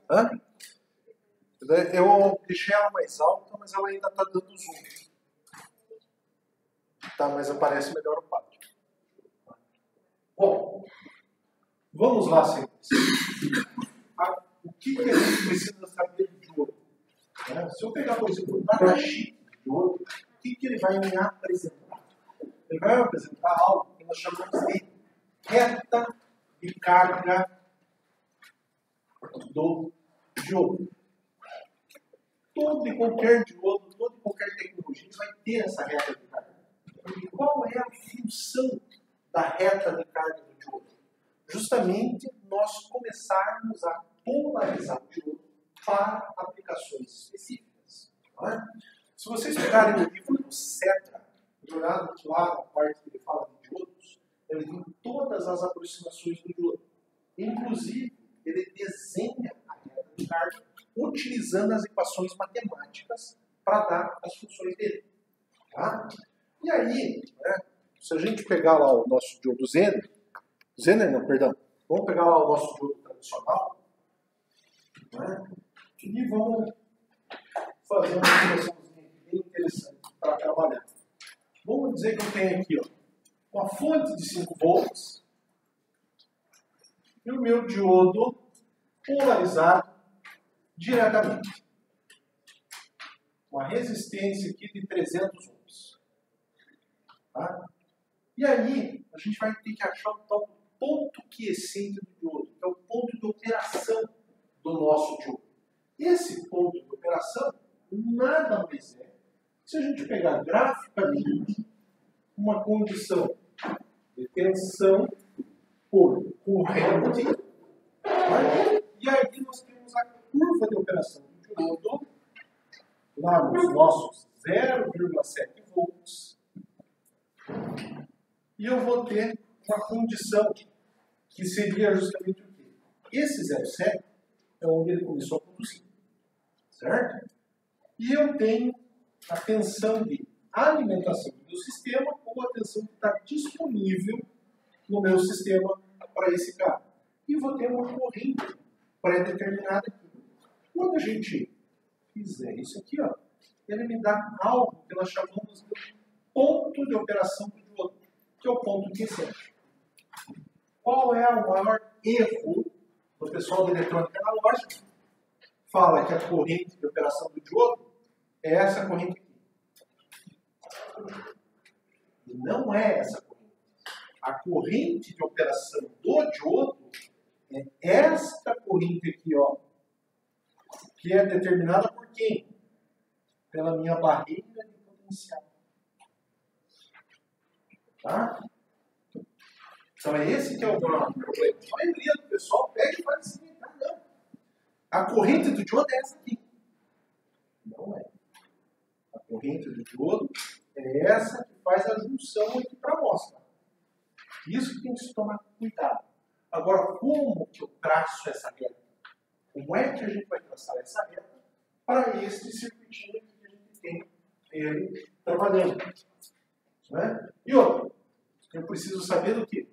Hã? Eu deixei ela mais alta, mas ela ainda está dando zoom. Tá, mas aparece melhor o quadro. Bom, vamos lá, senhores. O que a gente precisa saber de diodo? Se eu pegar, por exemplo, o datasheet de diodo, o que ele vai me apresentar? Ele vai me apresentar algo que nós chamamos de reta de carga do diodo. Todo e qualquer diodo, toda e qualquer tecnologia vai ter essa reta de carga. E qual é a função da reta de carga do diodo? Justamente nós começarmos a polarizar o diodo para aplicações específicas. Se vocês pegarem o livro do Cetra, olhado lá na parte que ele fala de diodos, ele tem todas as aproximações do diodo. Inclusive, ele desenha a reta de carga utilizando as equações matemáticas para dar as funções dele. Tá? E aí, se a gente pegar lá o nosso diodo Zener, vamos pegar lá o nosso diodo tradicional, e vamos fazer uma situaçãozinha bem interessante para trabalhar. Vamos dizer que eu tenho aqui uma fonte de 5 volts e o meu diodo polarizado diretamente. Uma resistência aqui de 300 ohms. Tá? E aí, a gente vai ter que achar o tal ponto quiescente do diodo, que é o ponto de operação do nosso diodo. Esse ponto de operação nada mais é, se a gente pegar graficamente, uma condição de tensão por corrente, e aí nós temos a curva de operação do diodo, lá nos nossos 0,7 volts, e eu vou ter uma condição que seria justamente o quê? Esse 0,7 é onde ele começou a produzir, certo? E eu tenho a tensão de alimentação do meu sistema ou a tensão que está disponível no meu sistema para esse carro. E vou ter uma corrente pré-determinada aqui. Quando a gente fizer isso aqui, ele me dá algo que nós chamamos de ponto de operação do diodo, que é o ponto quiescente. Qual é o maior erro do pessoal da eletrônica analógica? Fala que a corrente de operação do diodo é essa corrente aqui. E não é essa corrente. A corrente de operação do diodo é esta corrente aqui, que é determinada por quem? Pela minha barreira de potencial. Tá? Então é esse que é o problema. A maioria do pessoal pega e faz assim, não. A corrente do diodo é essa aqui. Não é. A corrente do diodo é essa que faz a junção aqui para nós. Tá? Isso que tem que se tomar cuidado. Agora, como que eu traço essa reta? Como é que a gente vai traçar essa reta para este circuitinho aqui que a gente tem ele trabalhando? Né? E outro, eu preciso saber do quê?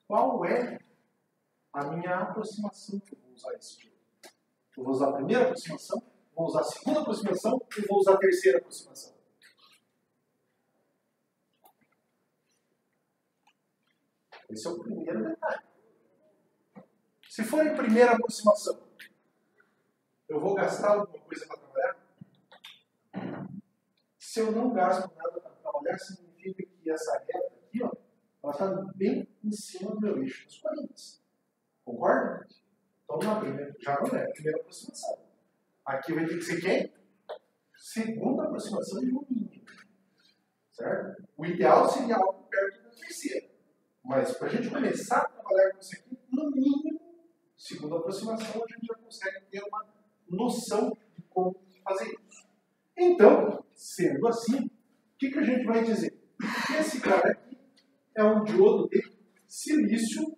Qual é a minha aproximação que eu vou usar esse diodo? Eu vou usar a primeira aproximação, vou usar a segunda aproximação e vou usar a terceira aproximação. Esse é o primeiro detalhe. Se for em primeira aproximação, eu vou gastar alguma coisa para trabalhar? Se eu não gasto nada para trabalhar, significa que essa reta aqui, ela está bem em cima do meu eixo das correntes. Concorda? Então, já não é a primeira aproximação. Aqui vai ter que ser quem? Segunda aproximação e no mínimo. Certo? O ideal seria algo perto da terceira. Mas para a gente começar a trabalhar com isso aqui, no mínimo, segunda aproximação, a gente já consegue ter uma noção de como fazer isso. Então, sendo assim, o que a gente vai dizer? Esse cara aqui é um diodo de silício,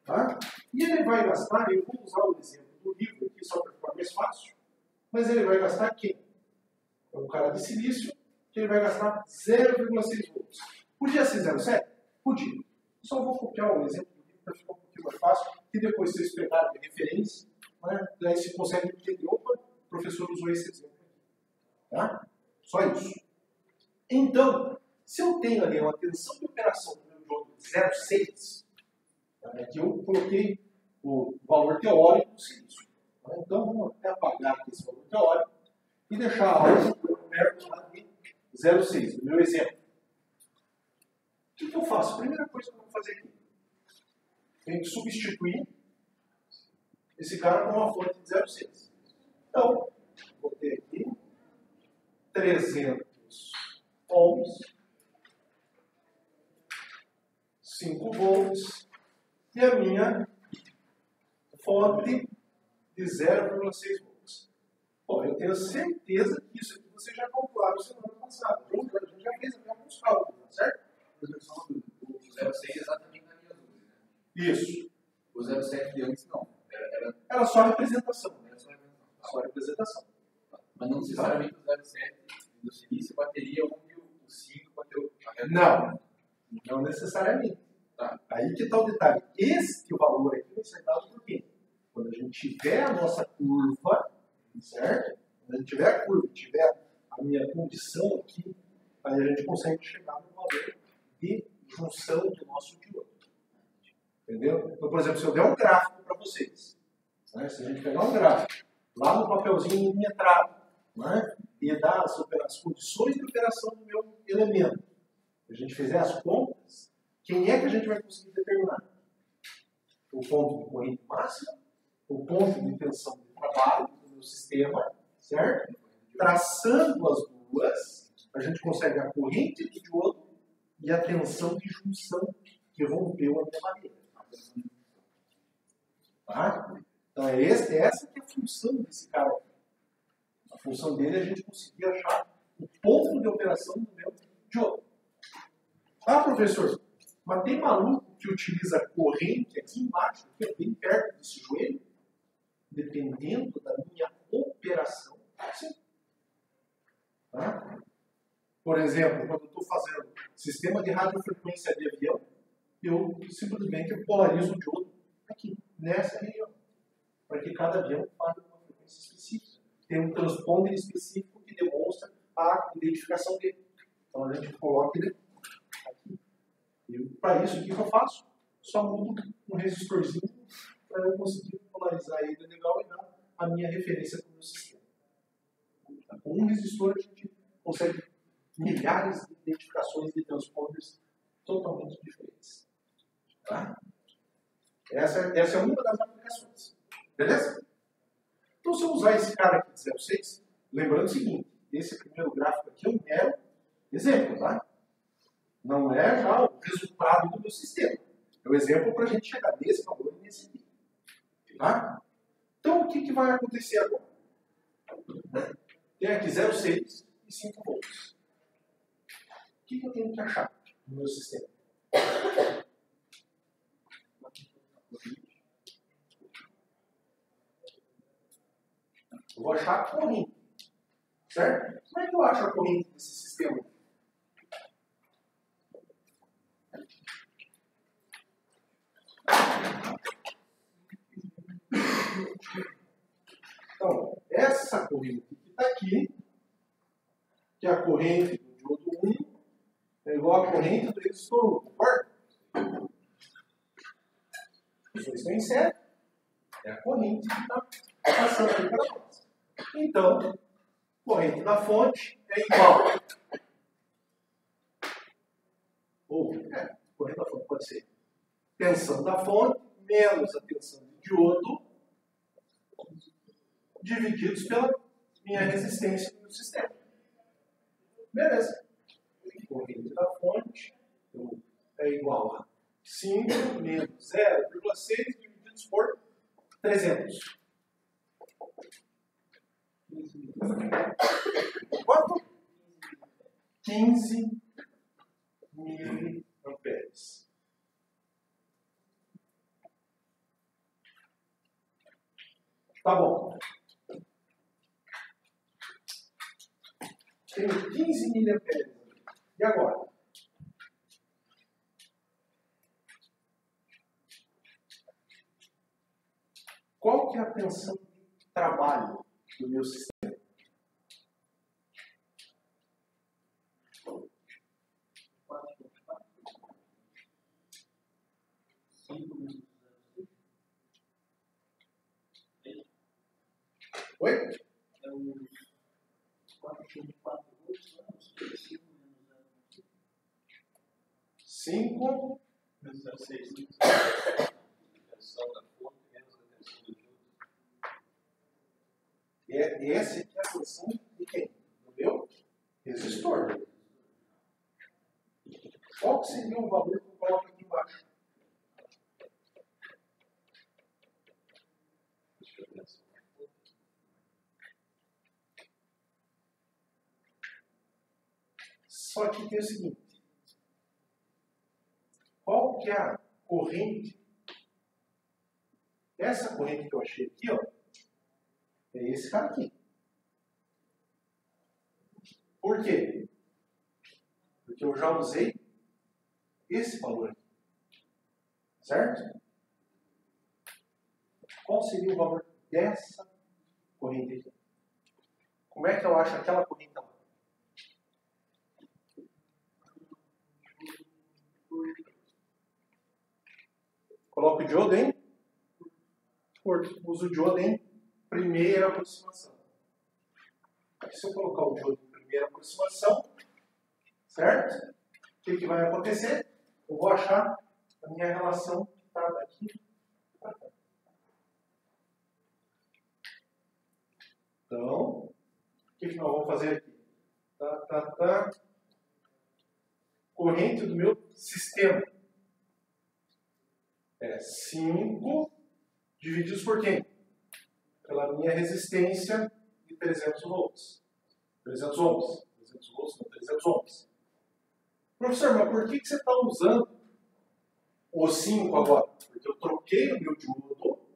tá? E ele vai gastar, eu vou usar o exemplo do livro aqui só para ficar mais fácil, mas ele vai gastar quem? É um cara de silício, que ele vai gastar 0,6 volts. Podia ser 0,7? Podia. Só vou copiar o exemplo do livro para ficar um pouquinho pouquinho mais fácil, e depois vocês pegarem a referência, né, daí você consegue entender, opa, o professor usou esse exemplo. Tá? Só isso. Então, se eu tenho ali uma tensão de operação do meu diodo de 0,6, aqui eu coloquei o valor teórico do silício. Tá? Então, vamos até apagar aqui esse valor teórico e deixar a aula perto lá de 0,6, no meu exemplo. O que eu faço? A primeira coisa que eu vou fazer aqui, tenho que substituir esse cara com uma fonte de 0,6. Então, vou ter aqui 300 ohms, 5 volts, e a minha fonte de 0,6 volts. Bom, eu tenho certeza que isso aqui vocês já calcularam semana passada. A gente já fez até alguns cálculos, certo? O 06 exatamente na minha dúvida. Isso. O 07 de antes não. Era só representação. Era só representação. Só representação. Mas não necessariamente o 07 do silício bateria onde o 5 bateu. Não necessariamente. Tá. Aí que está o detalhe. Esse valor aqui vai ser dado por quê? Quando a gente tiver a nossa curva, certo? Quando a gente tiver a curva, tiver a minha condição aqui, aí a gente consegue chegar no valor de junção do nosso diodo. Entendeu? Então, por exemplo, se eu der um gráfico para vocês, né? Se a gente pegar um gráfico, lá no papelzinho milimetrado, né? E dar as condições de operação do meu elemento, a gente fizer as contas, quem é que a gente vai conseguir determinar? O ponto de corrente máxima, o ponto de tensão de trabalho do meu sistema, certo? Traçando as duas, a gente consegue a corrente de diodo e a tensão de junção que rompeu a minha madeira. Tá? Então essa que é a função desse cara aqui. A função dele é a gente conseguir achar o ponto de operação do meu diodo. Ah, professor, mas tem maluco que utiliza corrente aqui embaixo, que é bem perto desse joelho, dependendo da minha operação. Sim. Tá? Por exemplo, quando eu estou fazendo sistema de radiofrequência de avião, eu simplesmente polarizo o diodo aqui, nessa região, para que cada avião fale uma frequência específica. Tem um transponder específico que demonstra a identificação dele. Então a gente coloca ele aqui. E para isso, o que eu faço? Só mudo um resistorzinho para eu conseguir polarizar ele legal e dar a minha referência para o meu sistema. Com um resistor a gente consegue milhares de identificações de transponders totalmente diferentes. Tá? Essa é uma das aplicações. Beleza? Então, se eu usar esse cara aqui de 0,6, lembrando o seguinte, esse primeiro gráfico aqui é um mero exemplo, tá? Não é já o resultado do meu sistema. É o exemplo para a gente chegar nesse valor e nesse aqui. Tá? Então, o que vai acontecer agora? Tem aqui 0,6 e 5 volts. O que eu tenho que achar no meu sistema? Eu vou achar a corrente. Certo? Como é que eu acho a corrente desse sistema? Então, essa corrente que está aqui, que é a corrente do diodo 1, é igual à corrente do resistor 1, concorda? Os dois estão em série. É a corrente que está passando aqui para nós. Então, corrente da fonte é igual. Corrente da fonte pode ser tensão da fonte menos a tensão do diodo divididos pela minha resistência no sistema. Beleza. Corrente da fonte é igual a 5 menos 0,6 divididos por 300. Quanto? 15 miliamperes. Tá bom. Tenho 15 miliamperes. E agora? Qual que é a tensão de trabalho do meu sistema? Oi? É os 4,4 volts, 5 menos 0,6. Tensão da fonte menos a tensão do diodo. Essa aqui é a tensão de quem? Do meu resistor. Qual que seria o valor que eu coloco aqui embaixo? Só que tem o seguinte. Qual que é a corrente? Essa corrente que eu achei aqui, ó, é esse cara aqui. Por quê? Porque eu já usei esse valor aqui. Certo? Qual seria o valor dessa corrente aqui? Como é que eu acho aquela corrente lá? Coloco o diodo em curto. Uso o diodo em primeira aproximação. Se eu colocar o diodo em primeira aproximação, certo? O que vai acontecer? Eu vou achar a minha relação que está daqui para cá. Então, o que nós vamos fazer aqui? Corrente do meu sistema é 5 divididos por quem? Pela minha resistência de 300 volts. 300 ohms. 300 volts, não, 300 ohms. Professor, mas por que você está usando o 5 agora? Porque eu troquei o meu diodo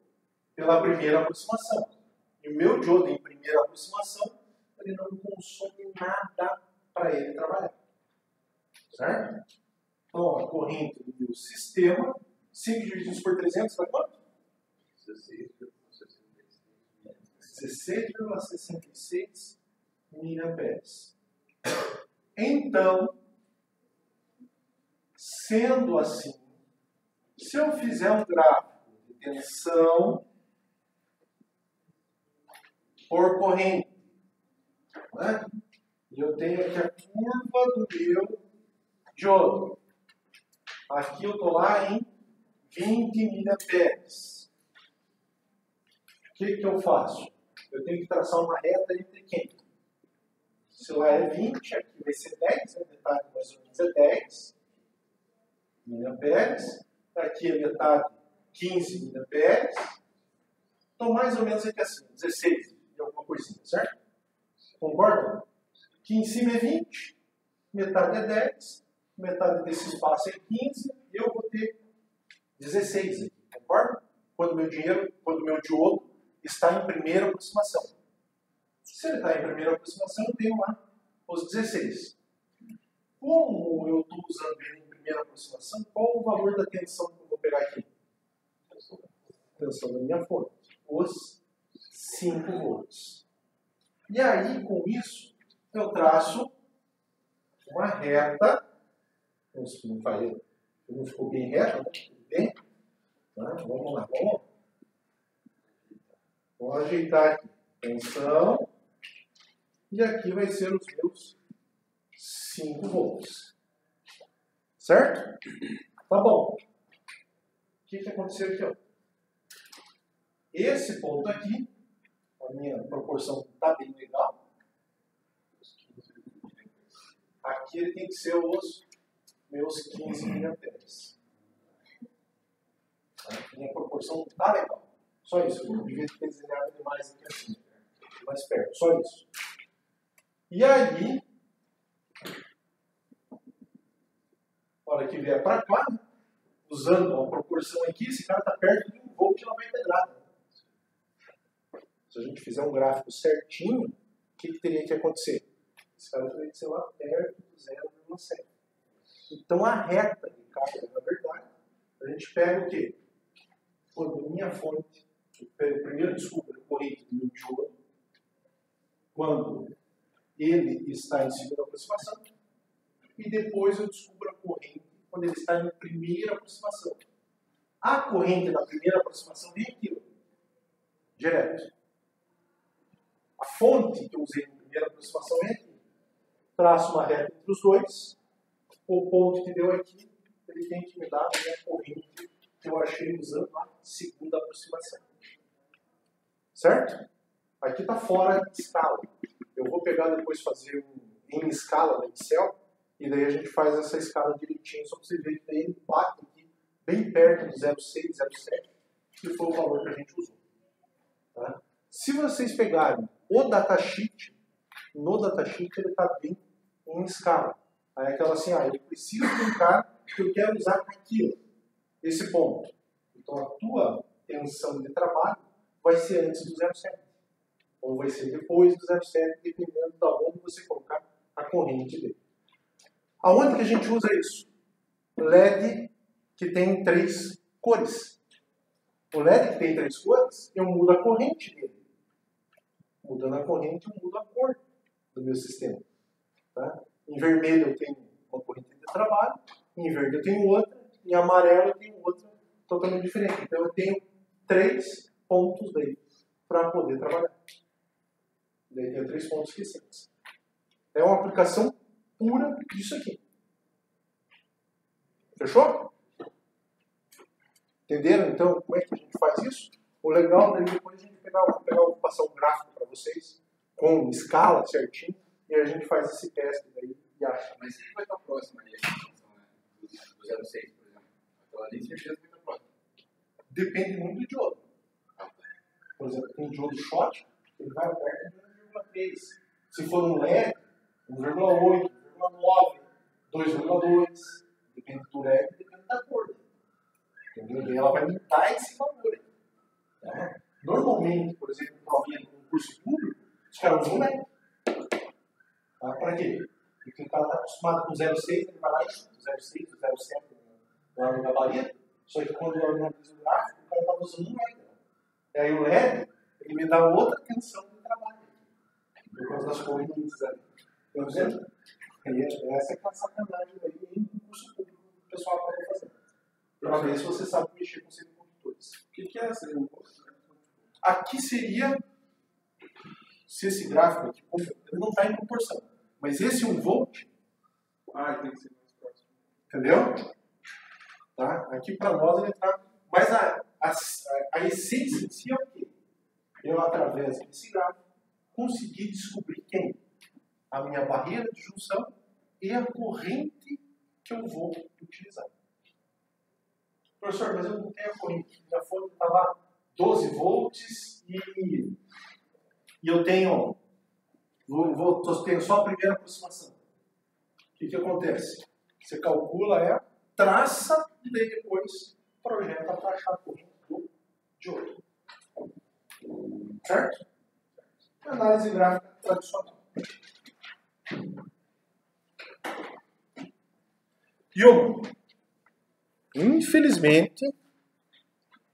pela primeira aproximação. E o meu diodo em primeira aproximação, ele não consome nada para ele trabalhar. Certo? Então, a corrente do meu sistema, 5 divididos por 300, dá quanto? 16,66 miliamperes. Então, sendo assim, se eu fizer um gráfico de tensão por corrente, né? E eu tenho aqui a curva do meu diodo. Aqui eu estou lá em 20 miliamperes. O que eu faço? Eu tenho que traçar uma reta entre quem? Se lá é 20, aqui vai ser 10, a metade mais ou menos é 10 miliamperes. Aqui a metade, 15 miliamperes. Então, mais ou menos aqui assim, 16 e alguma coisinha, certo? Concorda? Aqui em cima é 20, metade é 10, metade desse espaço é 15, e eu vou ter 16 aqui, concorda? Quando o meu diodo está em primeira aproximação. Se ele está em primeira aproximação, eu tenho lá os 16. Como eu estou usando ele em primeira aproximação, qual o valor da tensão que eu vou pegar aqui? Tensão da minha fonte. Os 5 volts. E aí, com isso, eu traço uma reta. Não ficou bem reta, né? Bem? Tá? Vamos lá, vamos ajeitar aqui. Tensão. E aqui vai ser os meus 5 volts. Certo? Tá bom. O que aconteceu aqui? Ó? Esse ponto aqui, a minha proporção está bem legal. Aqui ele tem que ser os meus 15 miliamperes. A minha proporção está legal. Só isso. Eu devia ter desenhado mais aqui assim. Mais perto. Só isso. E aí, a hora que vier para cá, usando uma proporção aqui, esse cara está perto de 1 volt na vai integrada. Se a gente fizer um gráfico certinho, o que teria que acontecer? Esse cara teria que ser lá perto do 0,7. Então, a reta de carga, na verdade, a gente pega o quê? Quando minha fonte Eu primeiro descubro a corrente do meu diodo quando ele está em segunda aproximação e depois eu descubro a corrente quando ele está em primeira aproximação. A corrente da primeira aproximação vem aqui, direto. A fonte que eu usei na primeira aproximação é aqui. Traço uma reta entre os dois. O ponto que deu aqui, ele tem que me dar a minha corrente que eu achei usando a segunda aproximação. Certo? Aqui está fora de escala. Eu vou pegar depois fazer em escala no Excel, e daí a gente faz essa escala direitinho, só para você ver que daí ele bate aqui, bem perto do 0,6, 0,7, que foi o valor que a gente usou. Tá? Se vocês pegarem o datasheet, no datasheet ele está bem em escala. Aí é aquela assim, eu preciso de um cara que eu quero usar aqui, esse ponto. Então a tua tensão de trabalho vai ser antes do 0,7. Ou vai ser depois do 0,7, dependendo de onde você colocar a corrente dele. Aonde que a gente usa isso? LED que tem 3 cores. O LED que tem 3 cores, eu mudo a corrente dele. Mudando a corrente, eu mudo a cor do meu sistema. Tá? Em vermelho eu tenho uma corrente de trabalho, em verde eu tenho outra, em amarelo eu tenho outra totalmente diferente. Então eu tenho 3 pontos daí para poder trabalhar. Daí tem 3 pontos esquecidos. É uma aplicação pura disso aqui. Fechou? Entenderam então como é que a gente faz isso? O legal daí depois a gente vou passar um gráfico para vocês com escala certinho e a gente faz esse teste daí e acha. Mas quem vai estar próximo ali? Do 0,6, por exemplo. Aquela ali, certeza que vai estar próximo. Depende muito do diodo. Por exemplo, tem um diodo short, ele vai perto de 1,3. Se for um LED, 1,8, 1,9, 2,2. Depende do LED, depende da cor. Entendeu? E ela vai imitar esse valor. Tá? Normalmente, por exemplo, provinha de concurso público, os caras usam LED. Tá? Para quê? Porque o cara está acostumado com 0,6, ele vai lá e chuta 0,6, 0,7 lá no gabarito. Só que quando eu analiso o gráfico, o cara estava usando um LED. E aí o LED, ele me dá outra tensão de trabalho. Por causa das correntes ali. Por exemplo, essa é aquela sacanagem aí em concurso público que o pessoal pode fazer. Para ver se você sabe mexer com semicondutores. O que é essa? Aqui seria, se esse gráfico aqui, ele não está em proporção, mas esse 1 volt, Tem que ser mais próximo. entendeu? Tá? Aqui para nós ele está. Mas a essência em si é o quê? Eu, através desse gráfico, consegui descobrir quem? A minha barreira de junção e a corrente que eu vou utilizar. Professor, mas eu não tenho a corrente. Minha fonte está lá 12 volts e eu tenho só a primeira aproximação. O que acontece? Você calcula, traça e daí depois projeta para achar a corrente do diodo. Certo? Análise gráfica tradicional. E infelizmente,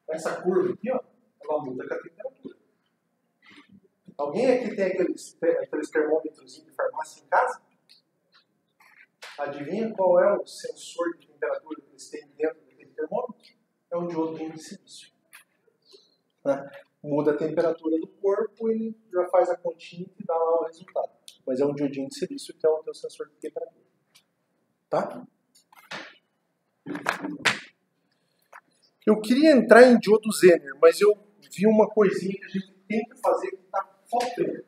essa curva aqui, ela muda com a temperatura. Alguém aqui tem aqueles termômetros de farmácia em casa? Adivinha qual é o sensor de temperatura que eles têm dentro daquele termômetro? É o diodo de silício. Muda a temperatura do corpo, ele já faz a continha e dá lá o resultado. Mas é um diodinho de silício que é o teu sensor de temperatura. Tá? Eu queria entrar em diodo Zener, mas eu vi uma coisinha que a gente tem que fazer que está faltando.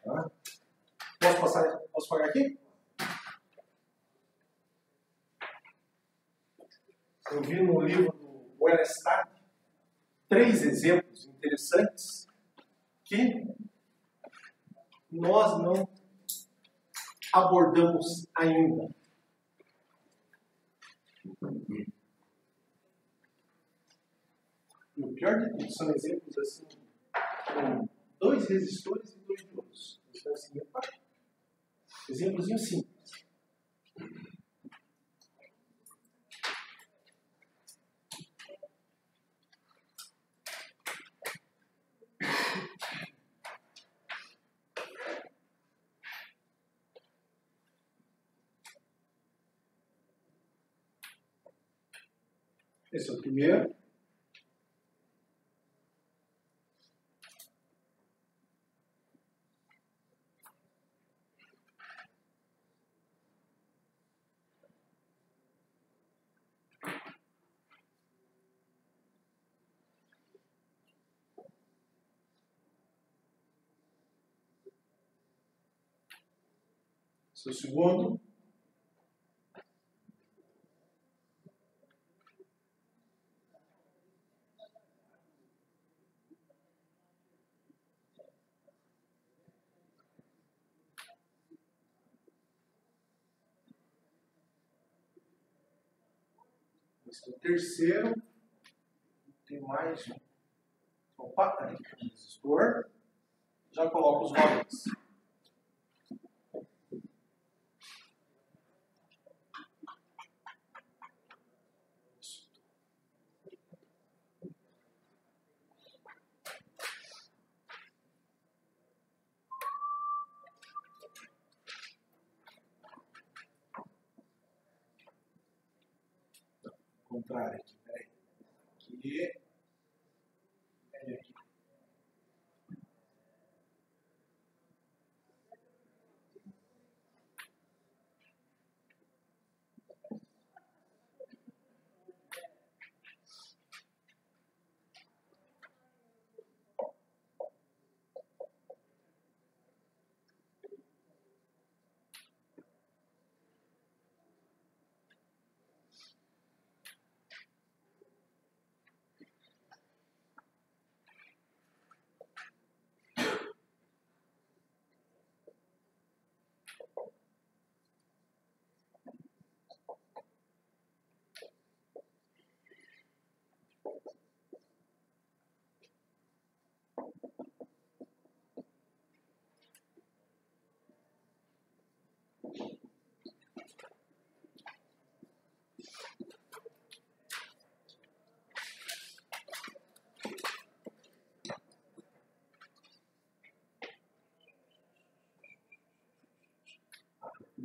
Tá? Posso pagar aqui? Eu vi no livro do Wellestad 3 exemplos interessantes que nós não abordamos ainda. E o pior de tudo são exemplos assim, com 2 resistores e 2 diodos. Então, assim, exemplozinho simples. Esse é o primeiro. Esse é o segundo. Esse é o terceiro. Tem mais um. Opa, ali, resistor. Já coloco os valores. Contrário aqui, peraí. Aqui. Peraí aqui.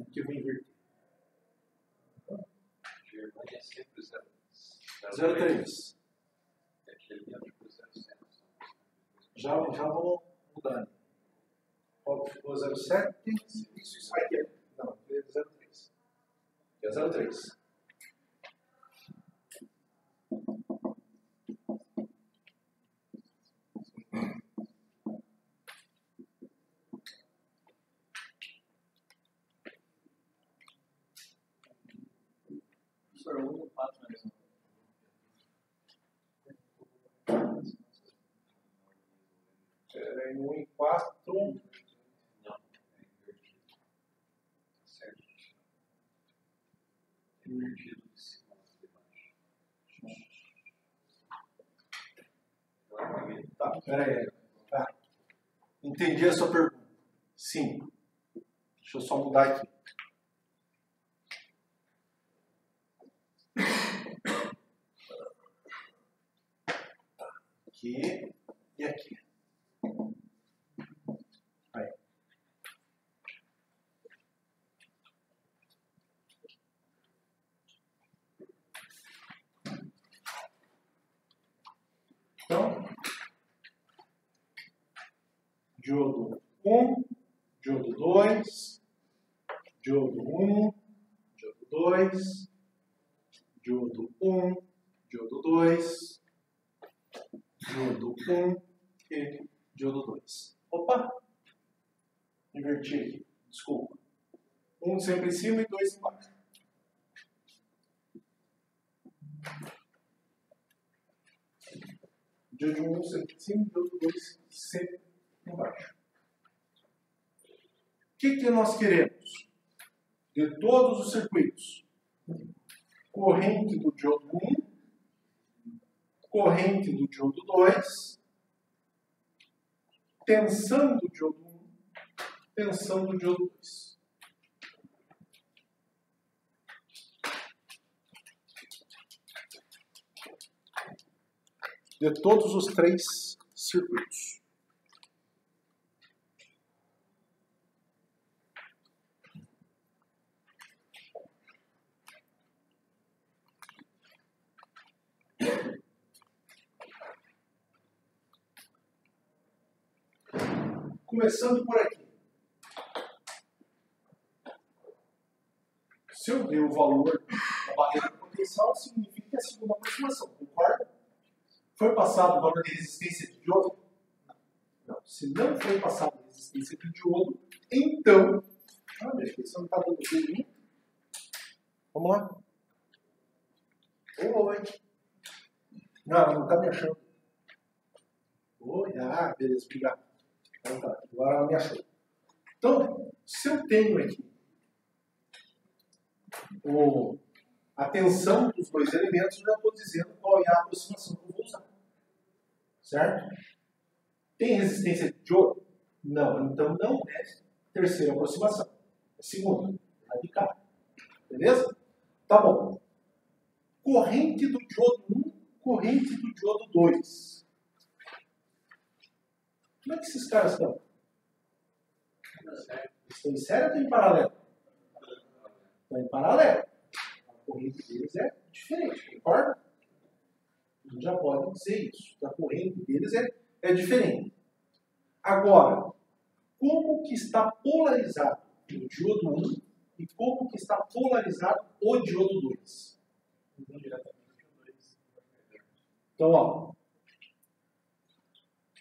Aqui eu vou inverter. Germânia é sempre 03. Aquele dentro do 07. Já vou mudando. Qual que ficou 07? Isso aqui é. Não, é 03. É 03. Professor, 1 e 4 mais 1. Peraí, 1 e 4. Não, é invertido. Certo. Invertido de cima para baixo. Tá, peraí. Tá. Entendi a sua pergunta. Sim. Deixa eu só mudar aqui. Aqui e aqui. Aí. Então, diodo 1, diodo 2, diodo 1, diodo 2, diodo 1, diodo 2, diodo 1 e diodo 2. Opa! Inverti aqui. Desculpa. 1 sempre em cima e 2 embaixo. Diodo 1 sempre em cima e diodo 2 sempre embaixo. O que nós queremos? De todos os circuitos. Corrente do diodo 1, corrente do diodo 2, tensão do diodo 1, tensão do diodo 2. De todos os três circuitos. Começando por aqui. Se eu der o valor da barreira potencial, significa que é a segunda aproximação, concorda? Foi passado o valor de resistência de diodo? Não. Se não foi passado a resistência de diodo, então... Ah, minha filha, você não está dando bem em mim? Vamos lá. Oi. Não está me achando. Oi, beleza, obrigado. Então tá, agora ela me achou. Então, se eu tenho aqui a tensão dos dois elementos, eu já estou dizendo qual é a aproximação que eu vou usar. Certo? Tem resistência de diodo? Não. Então não é terceira aproximação. É segunda. Radical. Beleza? Tá bom. Corrente do diodo 1, corrente do diodo 2. Como é que esses caras estão? Estão em série ou estão em paralelo? Estão em paralelo. A corrente deles é diferente, concorda? A gente já pode dizer isso. A corrente deles é diferente. Agora, como que está polarizado o diodo 1 e como que está polarizado o diodo 2? Então, ó.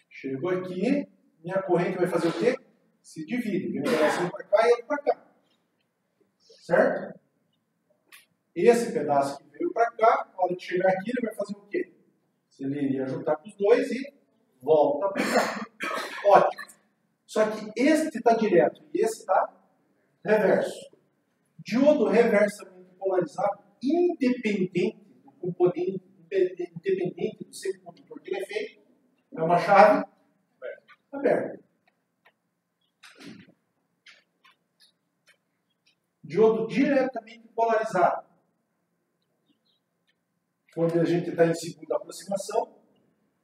Chegou aqui, minha corrente vai fazer o quê? Se divide. Vem um pedacinho para cá e outro para cá. Certo? Esse pedaço que veio para cá, na hora de chegar aqui, ele vai fazer o quê? Ele iria juntar com os dois e volta para cá. Ótimo. Só que este está direto e esse está reverso. Diodo reversamente polarizado, independente do componente, independente do semicondutor que ele é feito, é uma chave aberta. Diodo diretamente polarizado. Quando a gente está em segunda aproximação,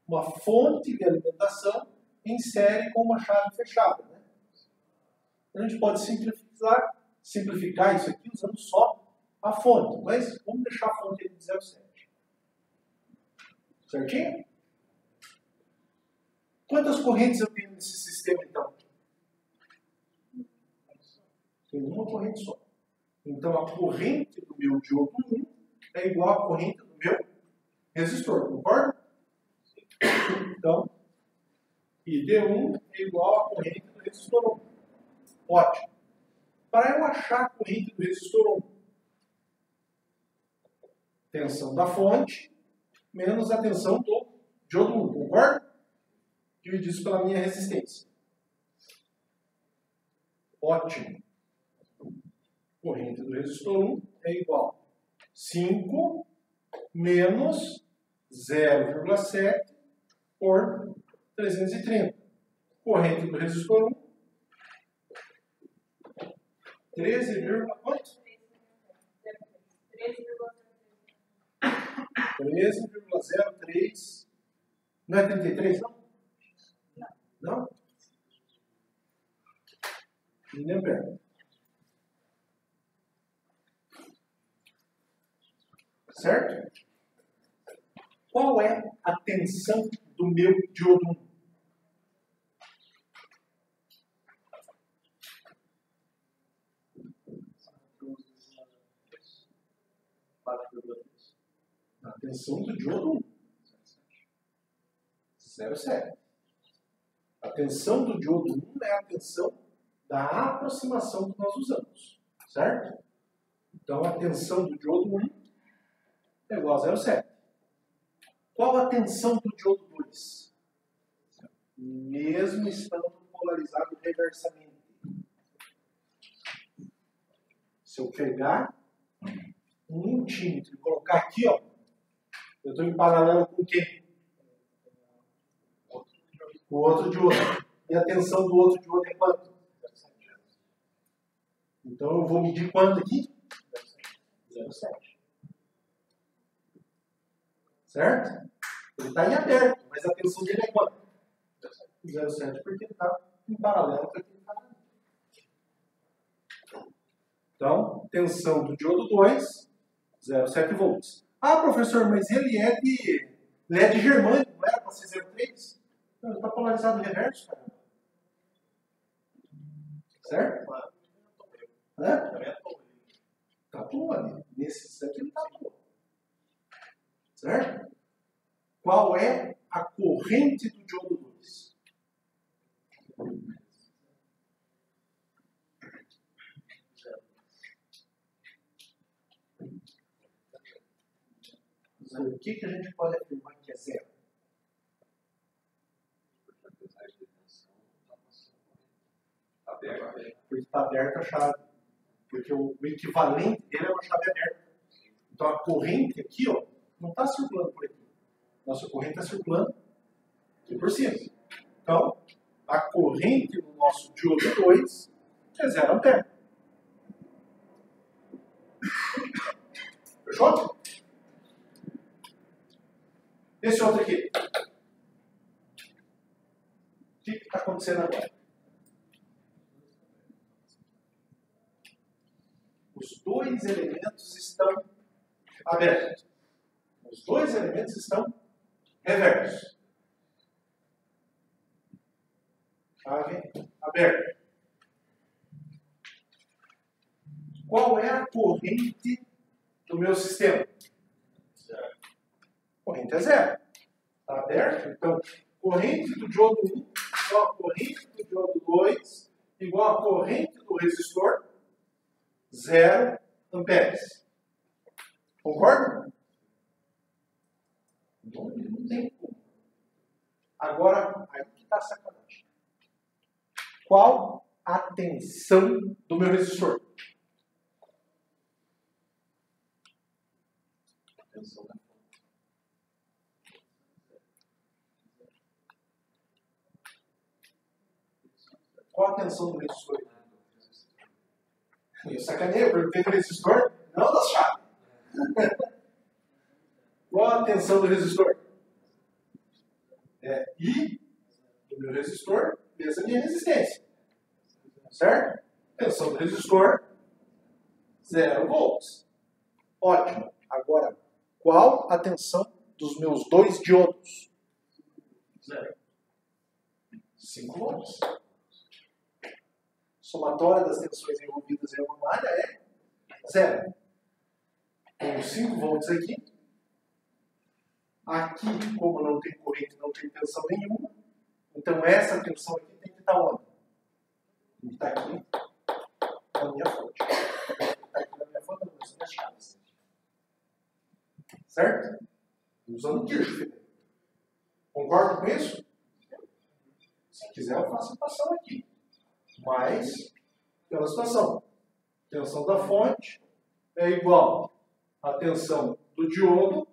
uma fonte de alimentação em série com uma chave fechada. Né? A gente pode simplificar isso aqui usando só a fonte, mas vamos deixar a fonte de 0,7. Certinho? Quantas correntes eu tenho nesse sistema, então? Tem uma corrente só. Então, a corrente do meu diodo 1 é igual à corrente do meu resistor, concorda? Então, ID1 é igual à corrente do resistor 1. Ótimo. Para eu achar a corrente do resistor 1, tensão da fonte menos a tensão do diodo 1, concorda? Dividir isso pela minha resistência. Ótimo. Corrente do resistor 1 é igual a 5 menos 0,7 por 330. Corrente do resistor 1, 13,03. Não é 33, não? Não? Miliampere. Certo? Qual é a tensão do meu diodo 1? A tensão do diodo 1. 0,7. A tensão do diodo 1 é a tensão da aproximação que nós usamos. Certo? Então, a tensão do diodo 1 é igual a 0,7. Qual a tensão do diodo 2? Mesmo estando polarizado reversamente. Se eu pegar 1 milímetro e colocar aqui, ó, eu estou em paralelo com o quê? O outro diodo. E a tensão do outro diodo é quanto? Então eu vou medir quanto aqui? 0,7. Certo? Ele está em aberto, mas a tensão dele é quanto? 0,7, porque ele está em paralelo com aquele paralelo. Então, tensão do diodo 2, 0,7 volts. Ah, professor, mas ele é de LED germânico, não era para ser 0,3? Não, ele está polarizado reverso, cara. Certo? Claro. Hã? Também é tom. Tatua ali. Nesses aqui não tatua. Certo? Qual é a corrente do diodo 2? O que a gente pode afirmar que é zero? Porque está aberta a chave. Porque o equivalente dele é uma chave aberta. Então a corrente aqui, ó, não está circulando por aqui. Nossa corrente está circulando aqui por cima. Então, a corrente no nosso diodo 2 é 0 ampere. Fechou? Esse outro aqui. O que está acontecendo agora? Os dois elementos estão abertos. Os dois elementos estão reversos. Chave aberta. Qual é a corrente do meu sistema? Zero. Corrente é zero. Está aberto? Então, corrente do diodo 1 igual a corrente do diodo 2 igual a corrente do resistor 0 amperes. Concorda? Não tem como. Agora, aí que está a sacanagem. Qual a tensão do meu resistor? Tensão da fonte. Qual a tensão do resistor? Eu sacanei, eu perguntei do resistor, não da chave. Qual a tensão do resistor? É I do meu resistor vezes a minha resistência. Certo? Tensão do resistor, 0 volts. Ótimo. Agora, qual a tensão dos meus dois diodos? 0. 5 volts. Somatória das tensões envolvidas em uma malha é 0. Tenho 5 volts aqui. Aqui, como não tem corrente, não tem tensão nenhuma. Então, essa tensão aqui tem que estar onde? Tem que estar aqui na minha fonte. Tem que estar aqui na minha fonte, nas minhas chaves. Certo? Usando Kirchhoff. Concorda com isso? Se quiser, eu faço a equação aqui. Mas, pela situação, a tensão da fonte é igual à tensão do diodo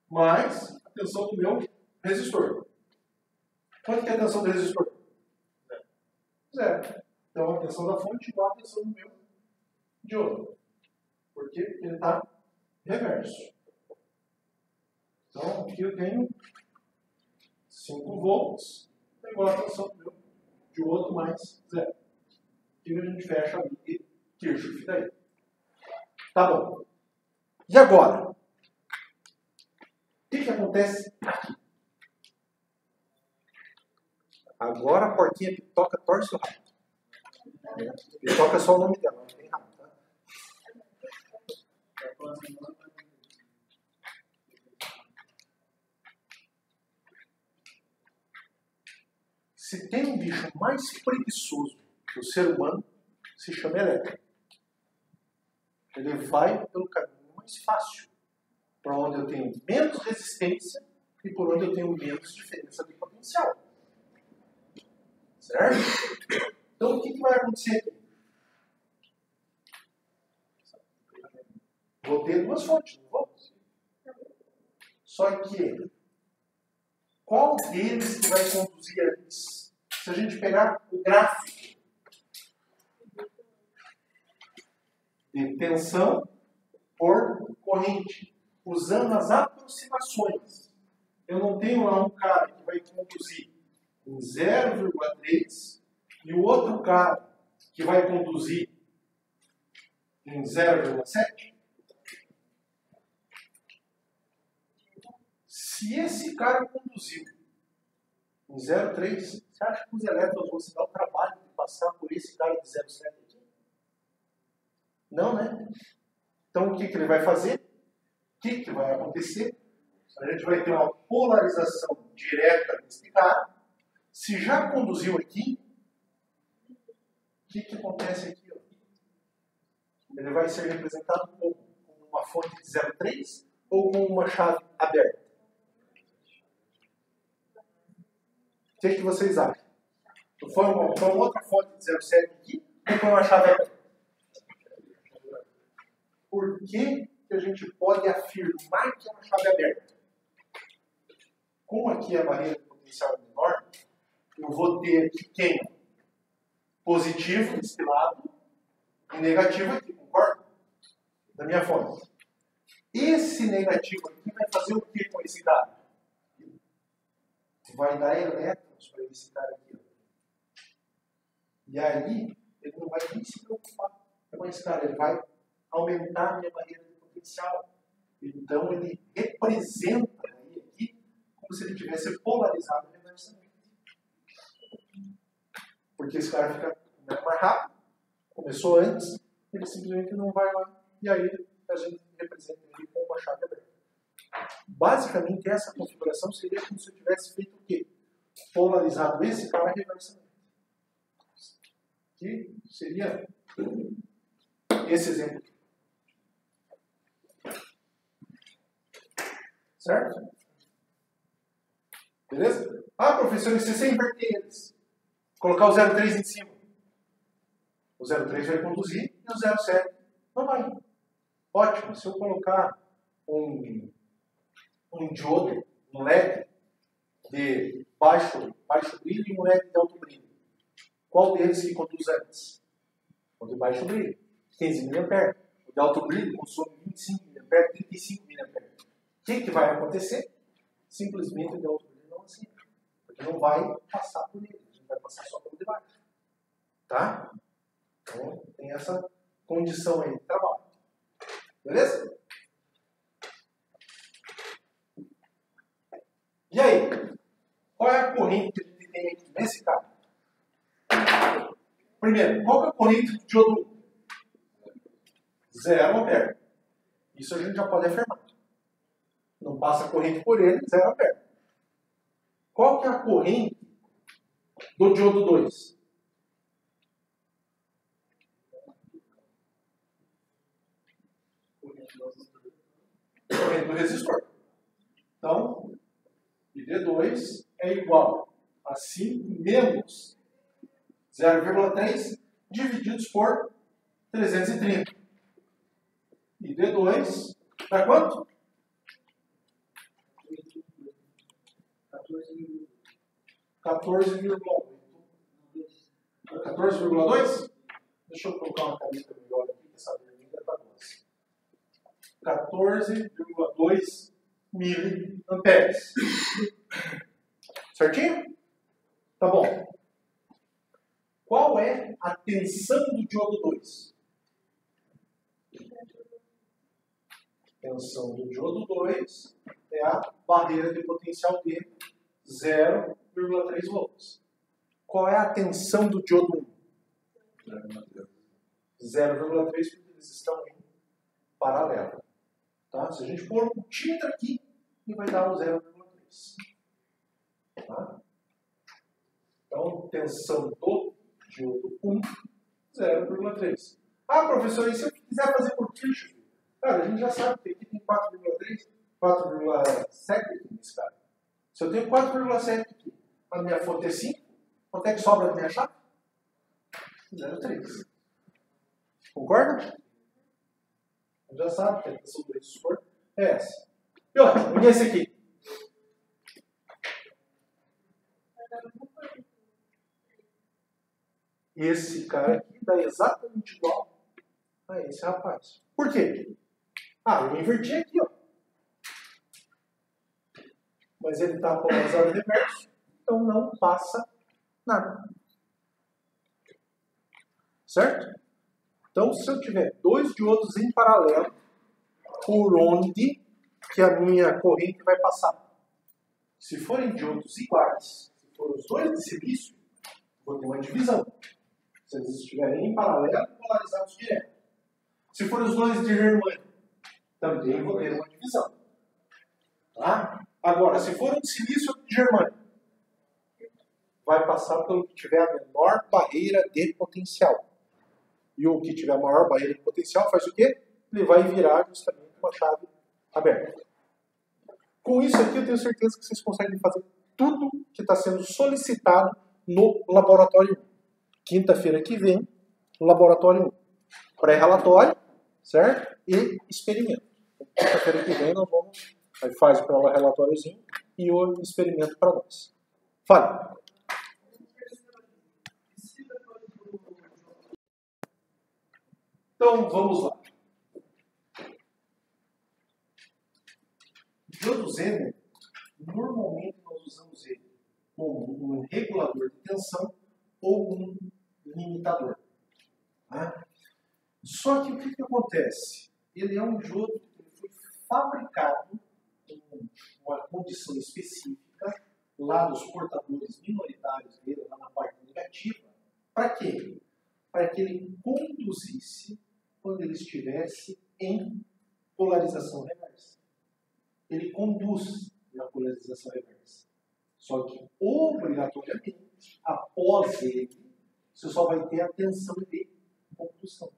mais a tensão do meu resistor. Quanto que é a tensão do resistor? 0. Então, a tensão da fonte é igual à tensão do meu diodo. Por quê? Porque ele está reverso. Então, aqui eu tenho 5 volts é igual à tensão do meu diodo mais 0. Aqui a gente fecha ali e Kirchhoff daí. Tá bom. E agora? O que acontece aqui? Agora a porquinha Pitoca torce o rabo. Pitoca é só o nome dela, não tem rabo, tá? Se tem um bicho mais preguiçoso que o ser humano, se chama elétrico. Ele vai pelo caminho mais fácil, para onde eu tenho menos resistência e por onde eu tenho menos diferença de potencial. Certo? Então, o que vai acontecer aqui? Vou ter duas fontes, não vou? Só que, qual deles que vai conduzir a luz? Se a gente pegar o gráfico de tensão por corrente, usando as aproximações, eu não tenho lá um cara que vai conduzir em 0,3 e o outro cara que vai conduzir em 0,7. Se esse cara conduziu em 0,3, você acha que os elétrons vão se dar o trabalho de passar por esse cara de 0,7 aqui? Não, né? Então, o que ele vai fazer? O que vai acontecer? A gente vai ter uma polarização direta desse cara. Se já conduziu aqui, o que acontece aqui? Ó? Ele vai ser representado com uma fonte de 0,3 ou com uma chave aberta? O que vocês acham? Foi uma outra fonte de 0,7 aqui ou foi uma chave aberta? Por que a gente pode afirmar que é uma chave aberta? Como aqui a barreira de potencial é menor, eu vou ter aqui quem? Positivo desse lado e negativo aqui, concorda? Da minha fonte. Esse negativo aqui vai fazer o que com esse cara? Vai dar elétrons para esse cara aqui. E aí, ele não vai nem se preocupar com esse cara, ele vai aumentar a minha barreira de potencial. Então, ele representa aqui como se ele tivesse polarizado reversamente. Porque esse cara fica mais rápido, começou antes, ele simplesmente não vai lá. E aí, a gente representa ele com uma chave aberta. Basicamente, essa configuração seria como se eu tivesse feito o quê? Polarizado esse cara reversamente. Que seria esse exemplo aqui. Certo? Beleza? Ah, professor, e se você inverter eles? Colocar o 0,3 em cima. O 0,3 vai conduzir e o 0,7 não vai. Ótimo. Se eu colocar um diodo, um LED de baixo brilho e um LED de alto brilho, qual deles que conduz antes? O de baixo brilho, 15 mA. O de alto brilho consome 25 mA, 35 mA. O que vai acontecer? Simplesmente o de alto brilho não acende. Porque não vai passar por ele, não vai passar só pelo de baixo. Tá? Então, tem essa condição aí de trabalho. Beleza? E aí? Qual é a corrente que a gente tem aqui nesse caso? Primeiro, qual é a corrente do diodo 1? 0 ampere. Isso a gente já pode afirmar. Não passa corrente por ele, 0 ampere. Qual que é a corrente do diodo 2? Corrente do resistor. Então, ID2 é igual a 5 menos 0,3 divididos por 330. ID2 dá quanto? 14,8. 14,2? Deixa eu colocar uma caneta melhor aqui, que essa vermelha está doce. 14,2 miliamperes. Certinho? Tá bom. Qual é a tensão do diodo 2? Tensão do diodo 2 é a barreira de potencial dele, 0,3 volts. Qual é a tensão do diodo 1? 0,3, porque eles estão em paralelo. Tá? Se a gente pôr um tímetro aqui, ele vai dar o 0,3. Tá? Então, tensão do diodo 1, 0,3. Ah, professor, e se eu quiser fazer por Kirchhoff? Cara, a gente já sabe que aqui tem 4,3, 4,7 aqui nesse cara. Se eu tenho 4,7 aqui, a minha fonte é 5, quanto é que sobra da minha chave? 0,3. Concorda? Já sabe que a tensão do resistor é essa. E ótimo, e esse aqui? Esse cara aqui dá exatamente igual a esse rapaz. Por quê? Ah, eu inverti aqui, ó. Mas ele está polarizado reverso, então não passa nada. Certo? Então, se eu tiver dois diodos em paralelo, por onde que a minha corrente vai passar? Se forem diodos iguais, se forem os dois de silício, vou ter uma divisão. Se eles estiverem em paralelo, polarizados direto. Se forem os dois de germânio, também vou ter uma divisão. Tá? Agora, se for um de silício ou de germânio, vai passar pelo que tiver a menor barreira de potencial. E o que tiver a maior barreira de potencial faz o quê? Ele vai virar justamente uma chave aberta. Com isso aqui, eu tenho certeza que vocês conseguem fazer tudo que está sendo solicitado no laboratório 1. Quinta-feira que vem, laboratório 1. Pré-relatório, certo? E experimento. Quinta-feira que vem nós vamos, aí faz para o relatóriozinho e o experimento para nós. Fale. Então, vamos lá. Diodo Zener, normalmente nós usamos ele como um regulador de tensão ou um limitador. Tá? Só que o que acontece? Ele é um diodo que foi fabricado em uma condição específica lá dos portadores minoritários dele, lá na parte negativa. Para quê? Para que ele conduzisse quando ele estivesse em polarização reversa. Ele conduz na polarização reversa. Só que, obrigatoriamente, após ele, você só vai ter a tensão de condução.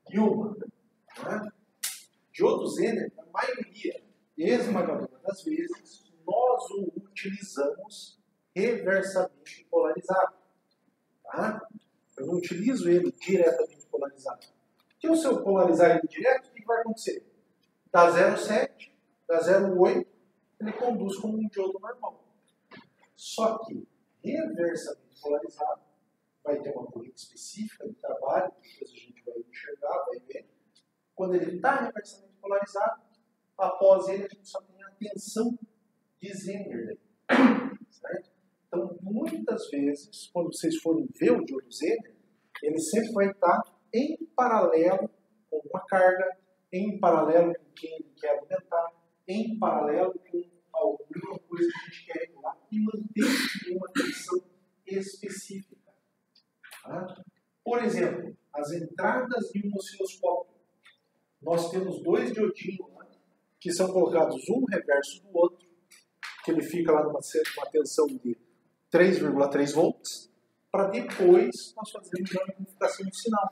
E uma, né? Diodo Zener, na maioria esmagadora das vezes, nós o utilizamos reversamente polarizado. Tá? Eu não utilizo ele diretamente polarizado. Porque se eu polarizar ele direto, o que vai acontecer? Da 0,7, da 0,8, ele conduz como um diodo normal. Só que, reversamente polarizado, vai ter uma corrente específica de trabalho, depois a gente vai enxergar, vai ver. Quando ele está reversamente polarizado, após ele a gente só tem a tensão de Zener. Certo? Então, muitas vezes, quando vocês forem ver o diodo Zener, ele sempre vai estar em paralelo com uma carga, em paralelo com quem ele quer aumentar, em paralelo com alguma coisa que a gente quer regular e manter uma tensão específica. Tá? Por exemplo, as entradas de um osciloscópio. Nós temos dois diodinhos lá, que são colocados um reverso do outro, que ele fica lá numa tensão de 3,3 volts, para depois nós fazermos uma amplificação do sinal.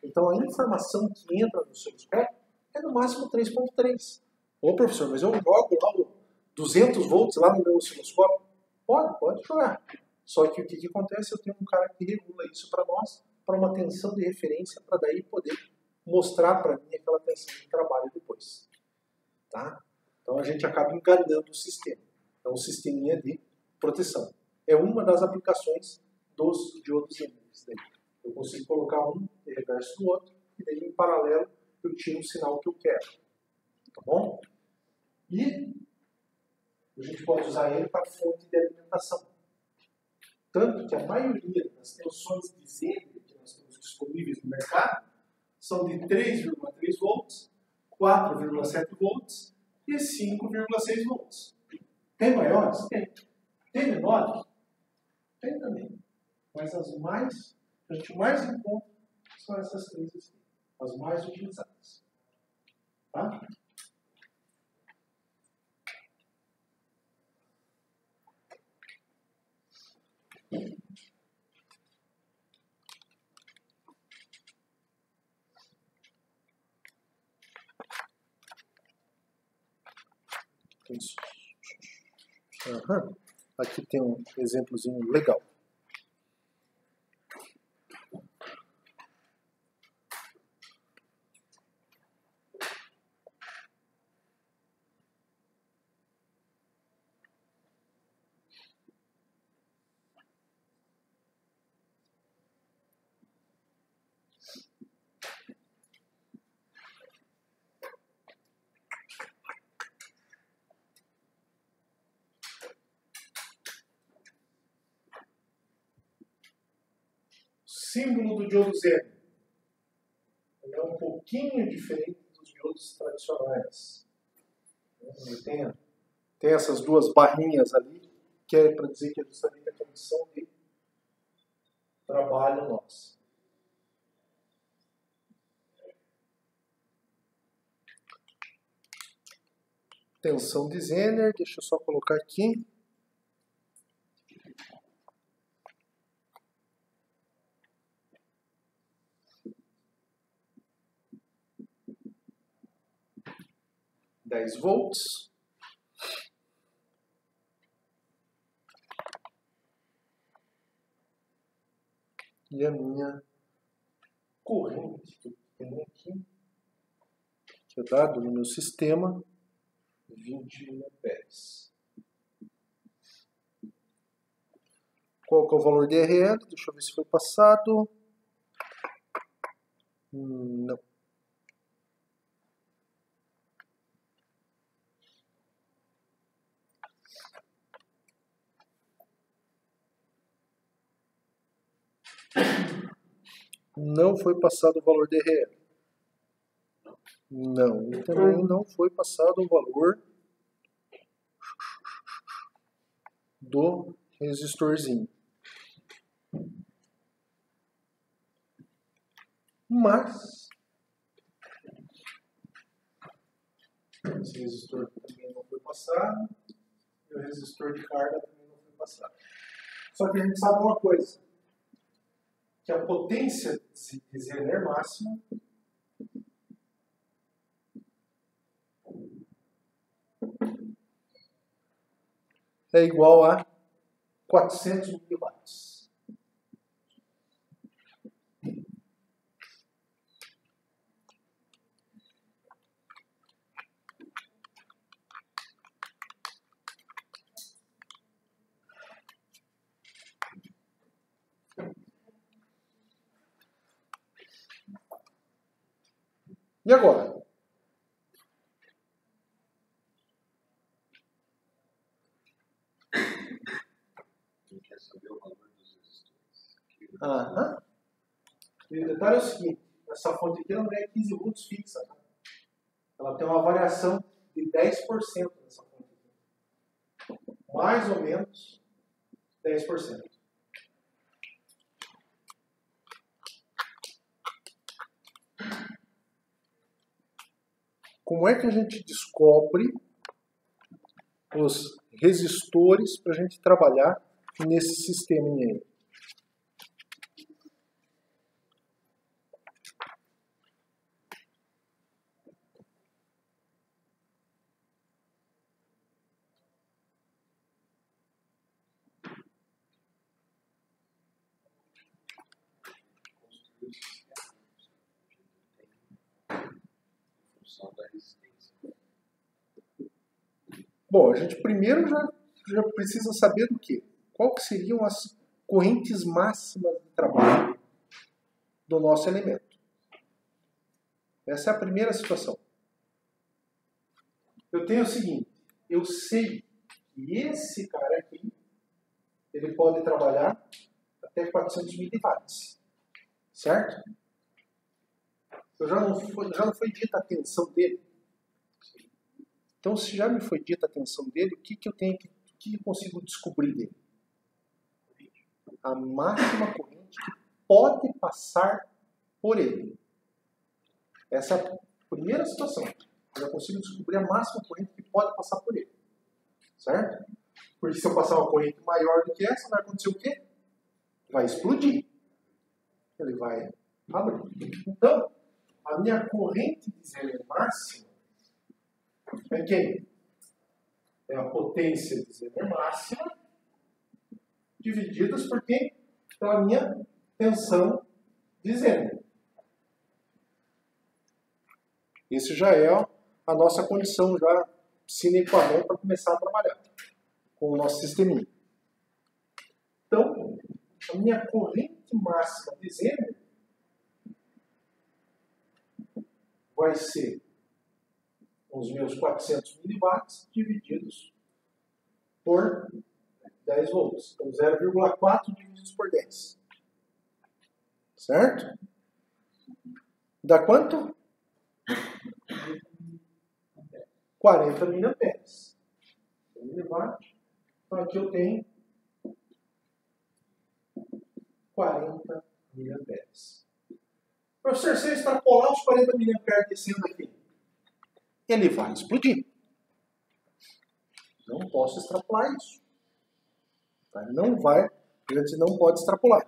Então a informação que entra no osciloscópio é no máximo 3,3. Ô professor, mas eu jogo lá 200 volts lá no meu osciloscópio? Pode jogar. Só que o que acontece? Eu tenho um cara que regula isso para nós, para uma tensão de referência, para daí poder mostrar para mim aquela tensão de trabalho depois. Tá? Então a gente acaba enganando o sistema. É um sisteminha de proteção. É uma das aplicações dos diodos Zener. Eu consigo colocar um de reverso do outro, e daí em paralelo eu tiro o sinal que eu quero. Tá bom? E a gente pode usar ele para fonte de alimentação. Tanto que a maioria das tensões de Zener que nós temos disponíveis no mercado são de 3,3 volts, 4,7 volts e 5,6 volts. Tem maiores? Tem. Tem menores? Tem também. Mas as mais, a gente mais encontra são essas três aqui. As mais utilizadas. Tá? Isso. Uhum. Aqui tem um exemplozinho legal. Símbolo do diodo Zener. Ele é um pouquinho diferente dos diodos tradicionais. Ele tem essas duas barrinhas ali, que é para dizer que é justamente a condição de trabalho nosso. Tensão de Zener, deixa eu só colocar aqui. volts. E a minha corrente que eu tenho aqui, que é dado no meu sistema, 20 miliamperes. Qual que é o valor de RL? Deixa eu ver se foi passado. Não. Não foi passado o valor de RL. Não. E também não foi passado o valor do resistorzinho. Mas esse resistor também não foi passado e o resistor de carga também não foi passado. Só que a gente sabe uma coisa, que a potência de Zener máxima é igual a 400 miliwatts. E agora? Quem quer saber o valor dos resistores? Aham. E o detalhe é o seguinte, essa fonte aqui não é 15 volts fixa. Tá? Ela tem uma variação de 10% nessa fonte aqui. Mais ou menos 10%. Como é que a gente descobre os resistores para a gente trabalhar nesse sistema aí? Da resistência. Bom, a gente primeiro já precisa saber do quê? Qual que seriam as correntes máximas de trabalho do nosso elemento. Essa é a primeira situação. Eu tenho o seguinte, eu sei que esse cara aqui, ele pode trabalhar até 400 miliwatts, certo? Já não foi dita a tensão dele. Então, se já me foi dita a tensão dele, o que eu consigo descobrir dele? A máxima corrente que pode passar por ele. Essa é a primeira situação. Eu já consigo descobrir a máxima corrente que pode passar por ele. Certo? Porque se eu passar uma corrente maior do que essa, vai acontecer o quê? Vai explodir. Ele vai abrir. Então, a minha corrente de Zener máxima é quem? É a potência de Zener máxima divididas por quem? Pela minha tensão de Zener. Isso já é a nossa condição já sine qua non para começar a trabalhar com o nosso sisteminha. Então, a minha corrente máxima de Zener vai ser os meus 400 miliwatts divididos por 10 volts. Então, 0,4 divididos por 10. Certo? Dá quanto? 40 miliamperes. Então, aqui eu tenho 40 miliamperes. Professor, se eu extrapolar os 40 miliamperes descendo aqui, ele vai explodir. Não posso extrapolar isso. Tá? Não vai, a gente não pode extrapolar.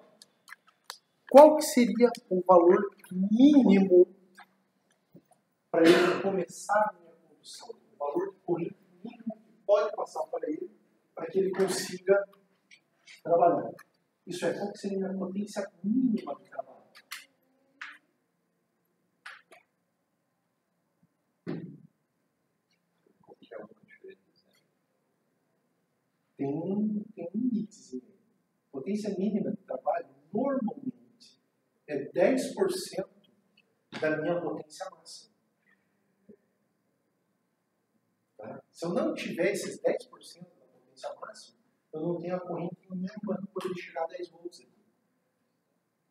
Qual que seria o valor mínimo para ele começar a minha condução? O valor de corrente mínimo que pode passar para ele, para que ele consiga trabalhar. Isso é, qual que seria a minha potência mínima de trabalho? Tem um limite. Potência mínima de trabalho, normalmente, é 10% da minha potência máxima. Tá? Se eu não tiver esses 10% da potência máxima, eu não tenho a corrente mínima para poder chegar a 10 volts aqui.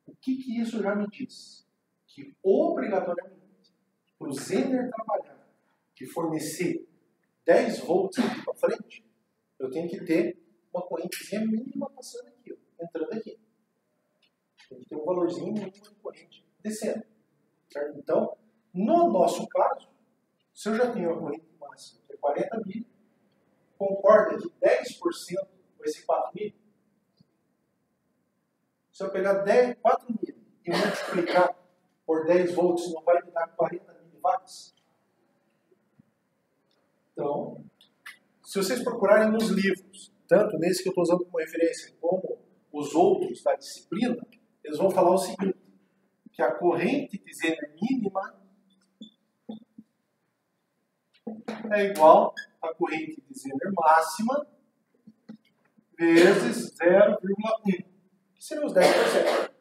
O que isso já me diz? Que obrigatoriamente, para o Zener trabalhar, que fornecer 10 volts aqui para frente, eu tenho que ter uma correntezinha mínima passando aqui, ó, entrando aqui. Tem que ter um valorzinho mínimo de corrente descendo. Certo? Então, no nosso caso, se eu já tenho a corrente máxima, que é 40 mil, concorda que 10% vai ser 4 mil? Se eu pegar 4 mil e multiplicar por 10 volts, não vai me dar 40 mil watts? Então, se vocês procurarem nos livros, tanto nesse que eu estou usando como referência, como os outros da disciplina, eles vão falar o seguinte, que a corrente de Zener mínima é igual à corrente de Zener máxima vezes 0,1, que seriam os 10%.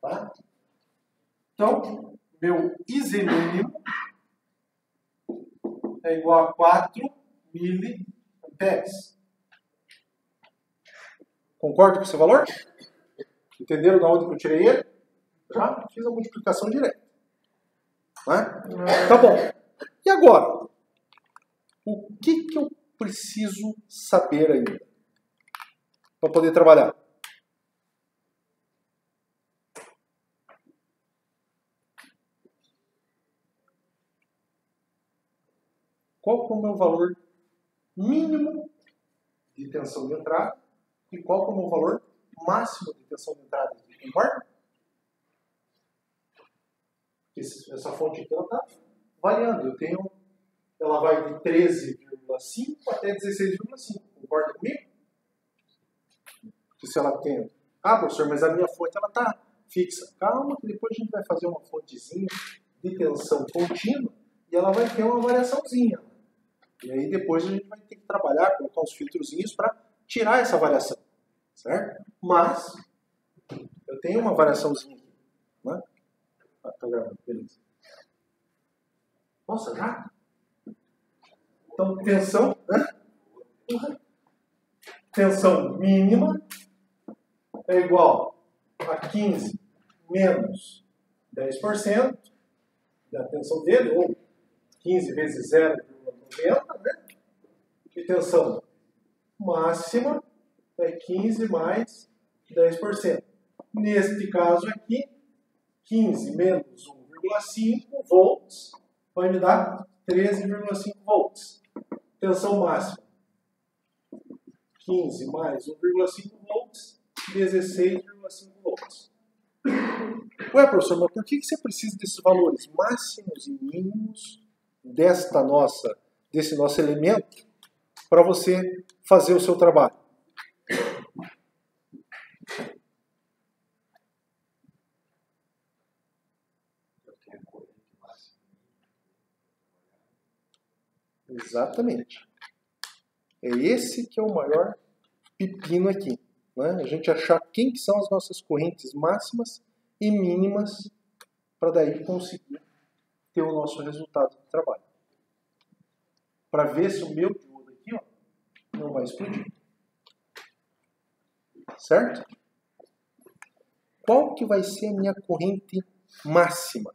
Tá? Então, meu IZ mínimo é igual a 4 miliamperes. Concordo com esse valor? Entenderam de onde eu tirei ele? Já fiz a multiplicação direta. Né? Tá bom. E agora? O que eu preciso saber ainda para poder trabalhar? Qual que é o meu valor mínimo de tensão de entrada e qual que é o meu valor máximo de tensão de entrada? Concorda? Essa fonte aqui está variando. Ela vai de 13,5 até 16,5. Concorda comigo? Se ela tem... Ah, professor, mas a minha fonte está fixa. Calma, que depois a gente vai fazer uma fontezinha de tensão contínua e ela vai ter uma variaçãozinha. E aí depois a gente vai ter que trabalhar, colocar uns filtrozinhos para tirar essa variação. Certo? Mas eu tenho uma variaçãozinha aqui. Né? Tá gravando, beleza. Nossa, já? Então, tensão, né? Tensão mínima é igual a 15 menos 10% da tensão dele, ou 15 vezes 0,90, né? E tensão máxima é 15 mais 10%. Neste caso aqui, 15 menos 1,5 volts vai me dar 13,5 volts. Tensão máxima, 15 mais 1,5 volts, 16,5 volts. Ué, professor, mas por que você precisa desses valores máximos e mínimos desse nosso elemento para você fazer o seu trabalho? Exatamente. É esse que é o maior pepino aqui. Né? A gente achar quem que são as nossas correntes máximas e mínimas para daí conseguir ter o nosso resultado de trabalho. Para ver se o meu diodo aqui não vai explodir. Certo? Qual que vai ser a minha corrente máxima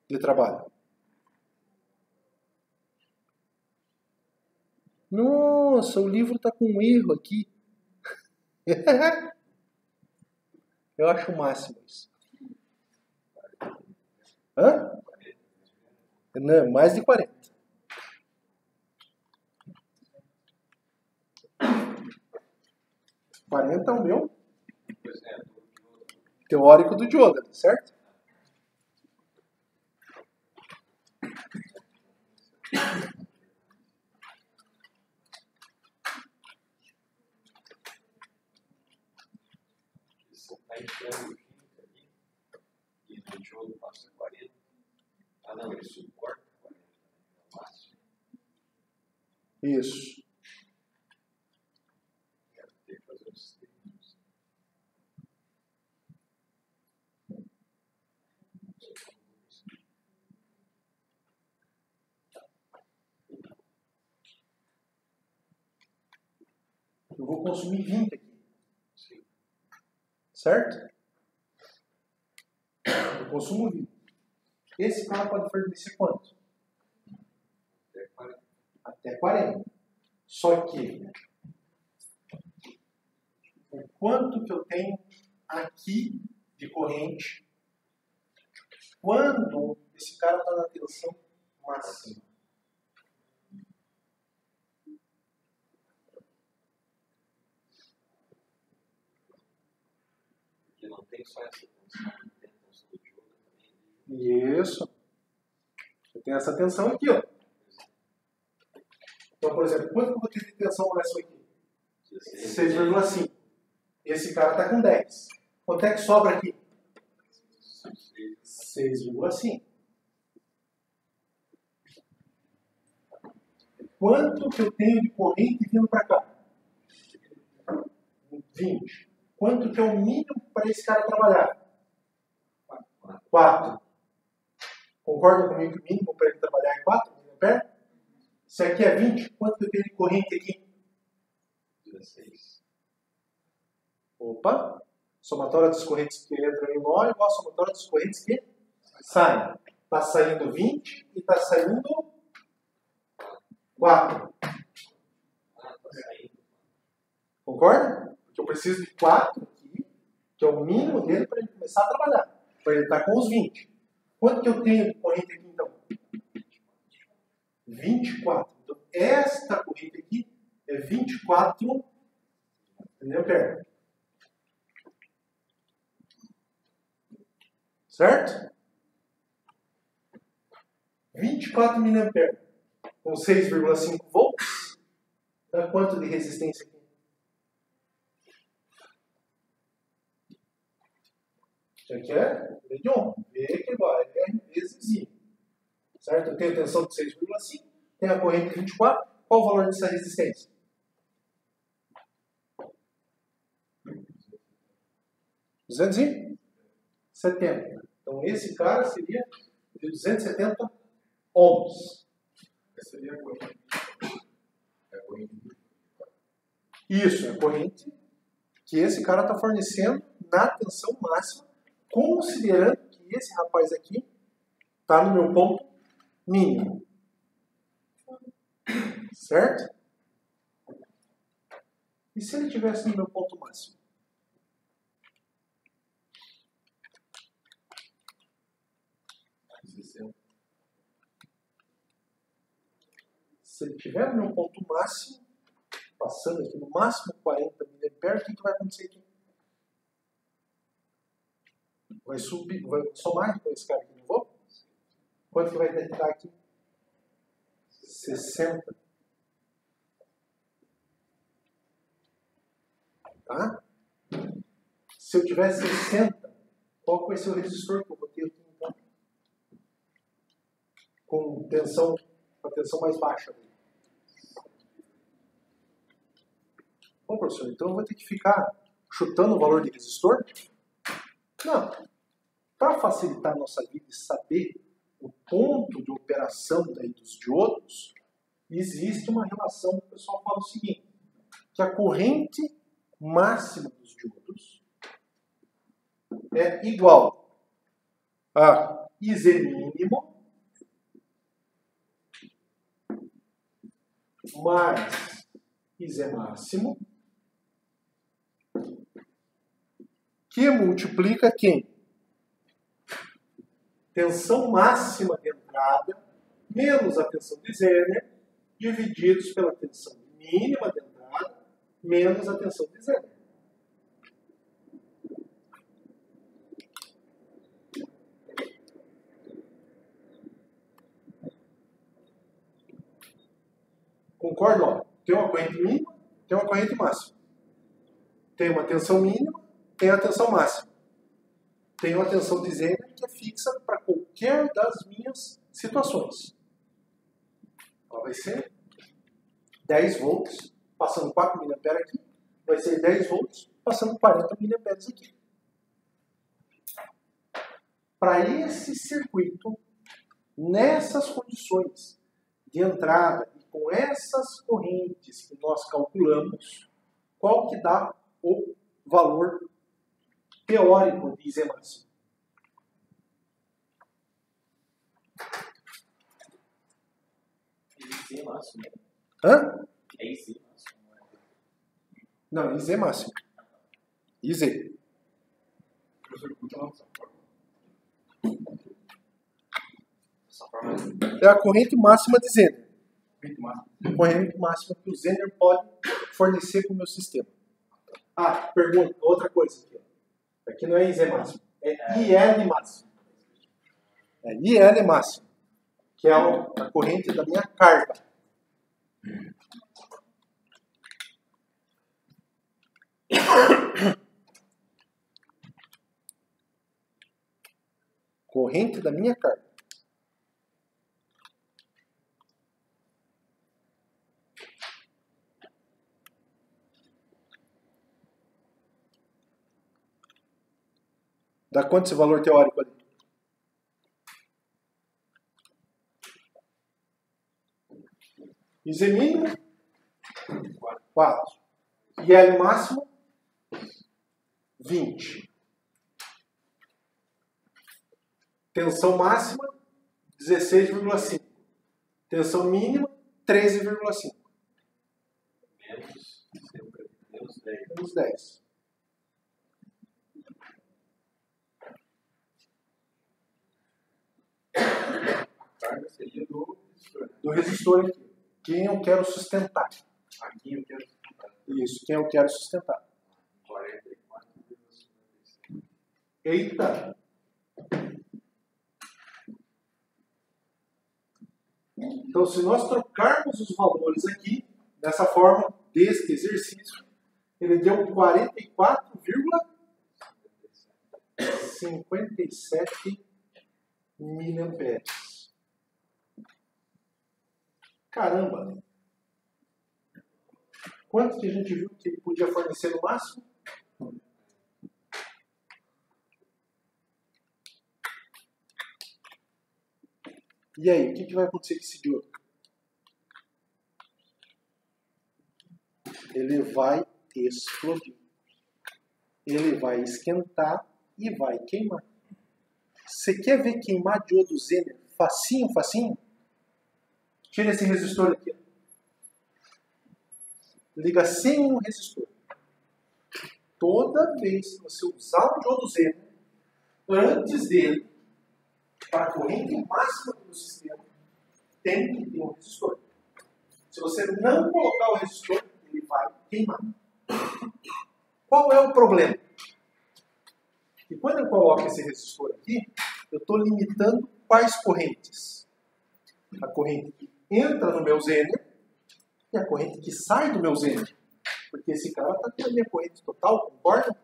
de trabalho? Nossa, o livro está com um erro aqui. Eu acho o máximo isso. Hã? Não, mais de 40. É o meu teórico do diodo, certo? Você está entrando ali e no diodo passa 40. Ah, não, ele suporta 40. É o máximo. Isso. Tem que fazer os tempos. Eu vou consumir 20 aqui. Sim. Certo? Eu consumo 20. Esse cara pode fornecer quanto? Até 40. Até 40. Só que o quanto que eu tenho aqui de corrente quando esse cara está na tensão máxima? Porque não tem só essa tensão, tem a tensão do diodo também. Isso. Eu tenho essa tensão aqui, ó. Então, por exemplo, quanto que eu vou ter de tensão máxima aqui? 6,5. Esse cara está com 10. Quanto é que sobra aqui? 6,5. Quanto que eu tenho de corrente vindo para cá? 20. Quanto que é o mínimo para esse cara trabalhar? 4. Concorda comigo que o mínimo para ele trabalhar é 4 mA? Se aqui é 20, quanto que eu tenho de corrente aqui? 16. Opa! Somatória das correntes que entram em nó igual a somatória das correntes que saem. Está saindo 20 e está saindo 4. Ah, tá saindo. Concorda? Porque eu preciso de 4 aqui, que é o mínimo dele para ele começar a trabalhar. Para ele estar com os 20. Quanto que eu tenho de corrente aqui então? 24. Então, esta corrente aqui é 24 mA. Certo? 24 mA com 6,5 volts. Dá quanto de resistência aqui? Aqui é V de ohm. V que igual a R vezes I. Certo? Eu tenho tensão de 6,5, tenho a corrente de 24. Qual o valor dessa resistência? 270. Então esse cara seria de 270 ohms. Essa seria a corrente. É a corrente. Isso, é a corrente que esse cara está fornecendo na tensão máxima, considerando que esse rapaz aqui está no meu ponto mínimo. Certo? E se ele estivesse no meu ponto máximo? Se ele estiver no meu ponto máximo, passando aqui no máximo 40 mA, o que vai acontecer aqui? Vai subir, vai somar com esse cara aqui, não vou? Quanto que vai ter que estar aqui? 60. Tá? Se eu tiver 60, qual vai ser o resistor que eu vou ter aqui então? Com a tensão mais baixa dele. Bom, professor, então eu vou ter que ficar chutando o valor de resistor? Não. Para facilitar a nossa vida e saber o ponto de operação daí dos diodos, existe uma relação que o pessoal fala o seguinte, que a corrente máxima dos diodos é igual a IZ mínimo mais IZ máximo que multiplica quem? Tensão máxima de entrada menos a tensão de Zener, divididos pela tensão mínima de entrada menos a tensão de Zener. Concorda? Ó, tem uma corrente mínima, tem uma corrente máxima. Tem uma tensão mínima, tem a tensão máxima. Tem uma tensão de Zener que é fixa para qualquer das minhas situações. Ela vai ser 10 volts, passando 4 mA aqui. Vai ser 10 volts, passando 40 mA aqui. Para esse circuito, nessas condições de entrada e com essas correntes que nós calculamos, qual que dá o valor teórico de Z máximo? Z máximo. Hã? É Z máximo. Não, IZ máximo. IZ. É a corrente máxima de Zener. Corrente máxima que o Zener pode fornecer para o meu sistema. Ah, pergunta, outra coisa aqui. Ó. Aqui não é IZ máximo, é IL máximo. É IL máximo, que é a corrente da minha carga. Corrente da minha carga. Dá quanto esse valor teórico ali? IZ mínimo? 4. IL máximo? 20. Tensão máxima? 16,5. Tensão mínima? 13,5. Menos 10. Menos 10. A carga seria do resistor. Do resistor aqui. Quem eu quero sustentar. Aqui eu quero sustentar. Isso, quem eu quero sustentar. 44,55. Eita! Então, se nós trocarmos os valores aqui, dessa forma, deste exercício, ele deu 44,57 miliamperes. Caramba! Quanto que a gente viu que ele podia fornecer no máximo? E aí, o que vai acontecer com esse diodo? Ele vai explodir. Ele vai esquentar e vai queimar. Você quer ver queimar diodo Zener facinho, facinho? Tira esse resistor aqui. Liga sem um resistor. Toda vez que você usar o diodo Zener, antes dele, para a corrente máxima do sistema, tem que ter um resistor. Se você não colocar o resistor, ele vai queimar. Qual é o problema? Que quando eu coloco esse resistor aqui, eu estou limitando quais correntes? A corrente que entra no meu Zener e a corrente que sai do meu Zener. Porque esse cara está com a minha corrente total, concorda?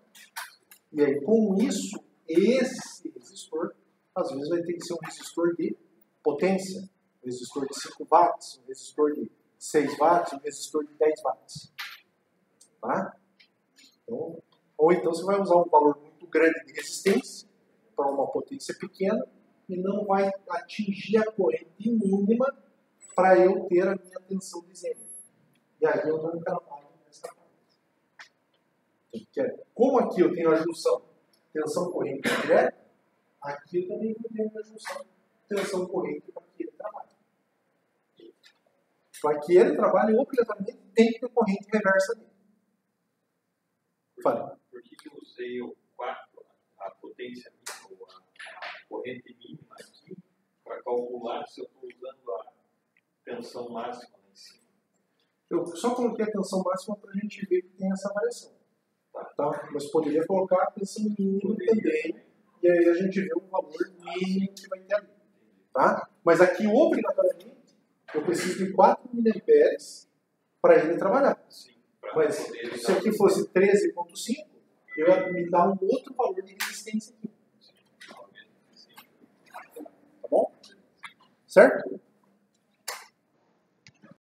E aí, com isso, esse resistor às vezes vai ter que ser um resistor de potência, um resistor de 5 watts, um resistor de 6 watts, um resistor de 10 watts. Tá? Então, ou então você vai usar um valor muito grande de resistência para uma potência pequena e não vai atingir a corrente mínima para eu ter a minha tensão de Zener. E aí eu não trabalho nessa parte. Como aqui eu tenho a junção tensão corrente direta, aqui eu também vou ter a junção tensão corrente para que ele trabalhe. Para que ele trabalhe, obrigatoriamente tem que ter corrente reversa dele. Fala. Por que eu usei o 4 potência mínima, ou a corrente mínima aqui, para calcular se eu estou usando a tensão máxima lá em cima. Eu só coloquei a tensão máxima para a gente ver que tem essa variação. Tá? Mas poderia colocar a tensão mínima também, e aí a gente vê o valor mínimo que vai ter ali. Tá? Mas aqui, obrigatoriamente, eu preciso de 4 mA para ele trabalhar. Sim, Mas se aqui fosse 13,5, eu ia me dar um outro valor de resistência aqui. Tá bom? Certo?